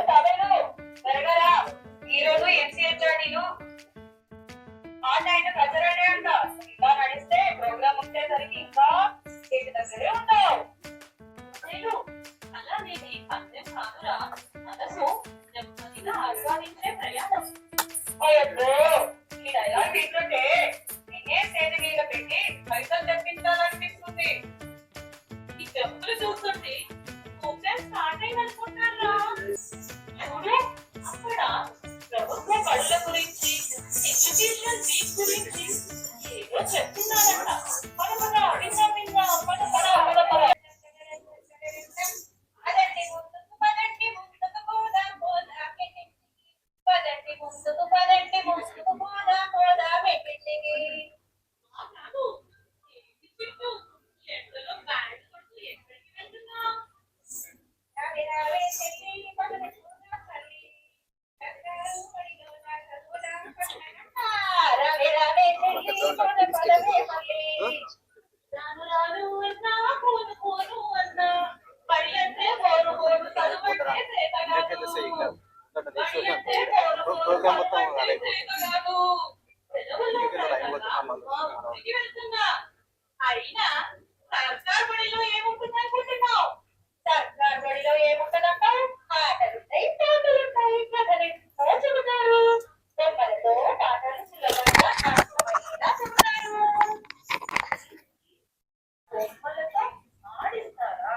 తాబేలు త్వరగా రా. ఈ రోజు ఎంసీహెచ్ఆర్డీలో ఆట అయిన కసరడే అంట. ఇంకా నడిస్తే ప్రోగ్రామ్ వచ్చేసరికి ఇంకా గేట్ దగ్గరే ఉంటావు. అలా నేను పందెం కాదురా, మనసు నెమ్మదిగా ఆస్వాదించే ప్రయాణం. అయ్యో ఈ డైలాగ్ ఏంటంటే నిన్నే సేద మీద పెట్టి పైసలు తెప్పించాలనిపిస్తుంది. ఈ చెప్పులు చూస్తుంటే స్టార్ట్ అయిందనుకుంటారా? చూడు అక్కడ ప్రభుత్వ పనుల గురించి, ఎడ్యుకేషన్ ఫీజ్ గురించి ఏదో చెప్తున్నారంట. మన అడిగినా పదండి ముందుకు పదండి ముందుకు పోదాం పోదాం పదండి ముందుకు పదండి ముందుకు పోదాం పోదాం పెట్టింది. అయినా సర్కార్ బడిలో ఏముంటుందనుకుంటున్నావు? సర్కార్ బడిలో ఏముంటుందంట? ఆటలుంటాయి, పాటలుంటాయి, కథలు చెబుతారు. బొమ్మలతో పాటలు సులభంగా అర్థమయ్యేలా చెబుతారు. బొమ్మలతో ఆడిస్తారా?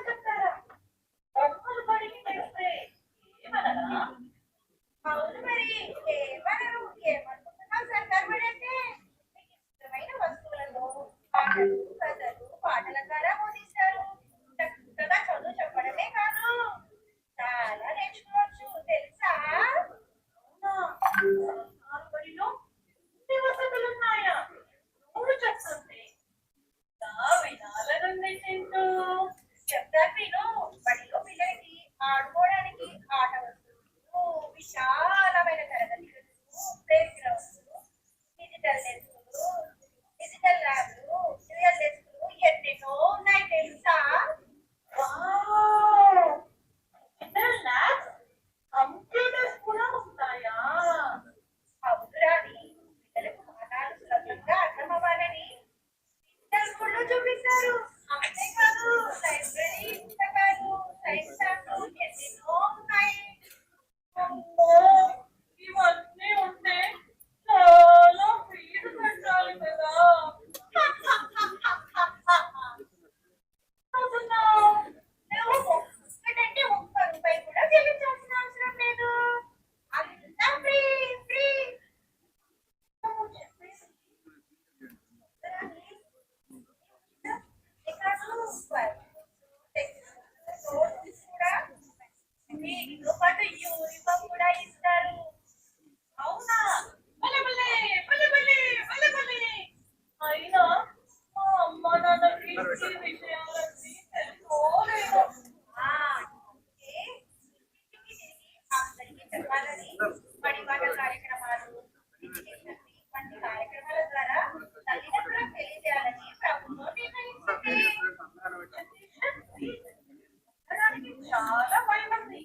చెప్తారా? బొమ్మలు బడికి తెస్తే ఏమనరా? అవును మరి ఏమనరు. ఏమనుకుంటున్నావు? సర్కార్ బడి అంటే మీకు ఇష్టమైన వస్తువులను పాటలు, కథలు, పాటల ద్వారా బోధిస్తారు. చక్కగా చదువు చెప్పడమే కాదు, చాలా నేర్చుకోవచ్చు తెలుసా? బడిలో వసతులున్నాయా? నువ్వు చెప్తుంది వినాలనుంది తింటూ. చెప్తాను విను. బడిలో పిల్లలకి ఆడుకోవడానికి ఆట వస్తువులు, విశాలమైన తరగతి గదులు, ప్లే గ్రౌండ్లు, డిజిటల్ డెస్కులు, డిజిటల్ ల్యాబ్లు, రియల్ డెస్కులు ఎన్నెన్నో ఉన్నాయి తెలుసా? డిజిటల్ ల్యాబ్స్, కంప్యూటర్స్ కూడా ఉంటాయా? అవునురాని, పిల్లలకు పాఠాలు సులభంగా అర్థం అవ్వాలని డిజిటల్ స్కూల్లో చూపిస్తారు. అంతేకాదు లైబ్రరీ, పుస్తకాలు, సైన్స్ ల్యాబ్లు ఎన్నెన్నో ఉన్నాయి. అమ్మో ఇవన్నీ ఉంటే చాలా ఫీజు కట్టాలి కదా. నువ్వు ఒక్కటంటే ఒక్క రూపాయి కూడా చెల్లించాల్సిన అవసరం లేదు. అంతా ఫ్రీ ఫ్రీ. నువ్వు చెప్పేసి దీనితో పాటు యూనిఫామ్ కూడా ఇస్తారు. అవునా? భలే భలే భలే భలే భలే భలే. అయినా మా అమ్మ నాన్నకి ఈ విషయాలన్నీ తెలుసుకోలేదు. అందరికీ చెప్పాలని బడిపాట కార్యక్రమాలు, వంటి కార్యక్రమాల ద్వారా తల్లిదండ్రులకు తెలియజేయాలని ప్రభుత్వం నిర్ణయించింది. చాలా భయం ఉంది.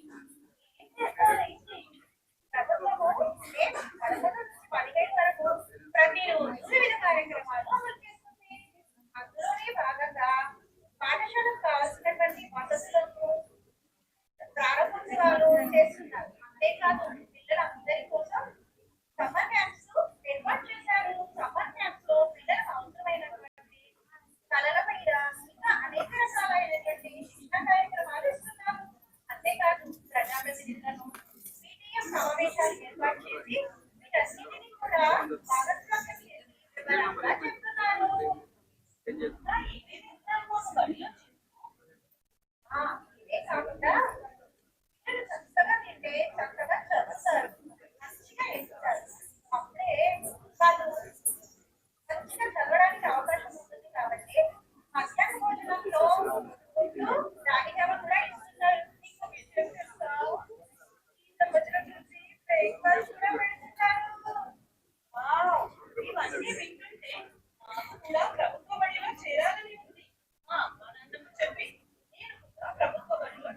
ఏం చేస్తారైతే ప్రభుత్వము కడప నుంచి 15 వరకు ప్రతిరోజు వివిధ కార్యక్రమాలు అమలు చేస్తుంది. అందులోనే భాగంగా పాఠశాలకు కావాల్సినటువంటి వసతులను ప్రారంభోత్సవాలు చేస్తున్నారు. అంతేకాదు పిల్లలందరి కోసం సమ్మర్ క్యాంప్స్ ఏర్పాటు చేశారు. సమ్మర్ క్యాంప్స్ లో పిల్లలకు అవసరమైనటువంటి కళల మీద ఇంకా అనేక రకాలైనటువంటి శిక్షణ కార్యక్రమాలు ఇస్తున్నారు. అంతేకాదు ప్రజాప్రతినిధులను మీడియం సమావేశాలు ఏర్పాటు చేసి వీటన్నిటినీ కూడా భాగస్వామ్యం చేసి వివరంగా చెప్తున్నారు. ఇంకా ఏమేమి ఇస్తామో బడిలో ఇదే కాకుండా పిల్లలు చక్కగా తింటే చక్కగా చదువుతారు, మంచిగా ఎదుగుతారు. అప్పుడే వాళ్ళు మంచిగా చదవడానికి అవకాశం ఉంటుంది. కాబట్టి మధ్యాహ్న భోజనంలో గుడ్డు, రాగి జావ కూడా ఇస్తున్నారు. నీకు విషయం తెలుసా? ఈ భోజనం చూసి బ్రేక్ఫాస్ట్ కూడా పెడుతున్నారు. ఇవన్నీ వింటుంటే నాకు కూడా ప్రభుత్వ బడిలో చేరాలని ఉంది. మా అమ్మ నాన్నకు చెప్పి నేను కూడా ప్రభుత్వ బడిలో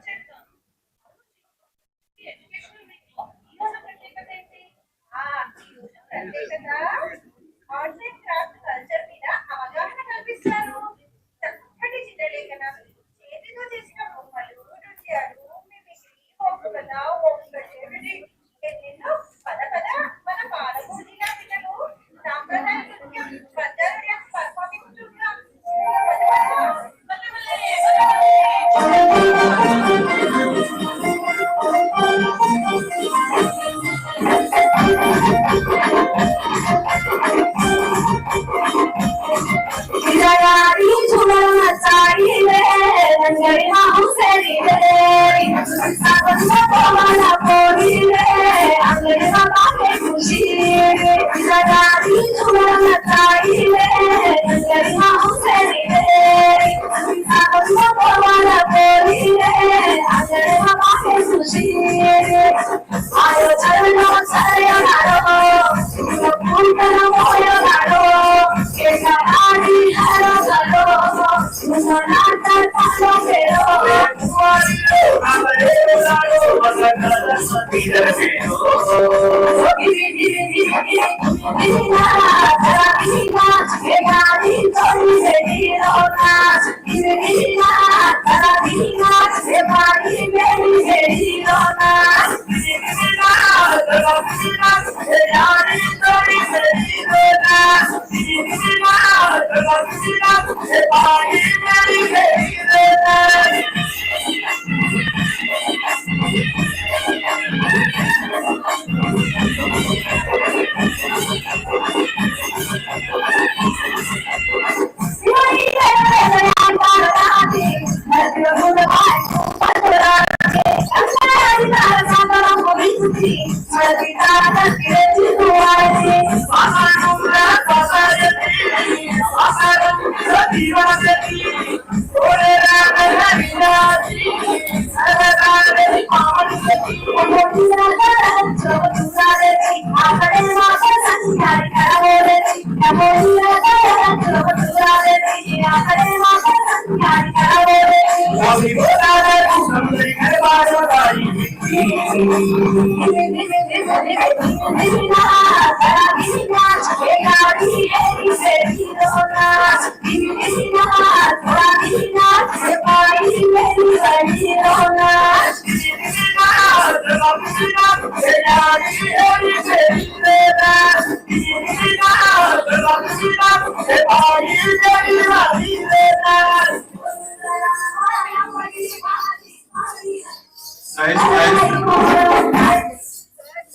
చేతితో చేసిన బొమ్మలు, నృత్యాలు, మిమిక్రీ, ఒగ్గుకథ, ఒంగడి, ఎన్నెన్నో పద పద మన బాలభూమిల పిల్లలు సాంప్రదాయ నృత్యం బజారు డ్యాన్స్ పర్ఫార్మెన్స్ చూద్దాం. పద పద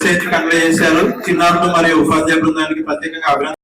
చేసి కన్వే చేశారు. చిన్నారులు మరియు ఉపాధ్యాయ బృందానికి ప్రత్యేకంగా అభినందనలు.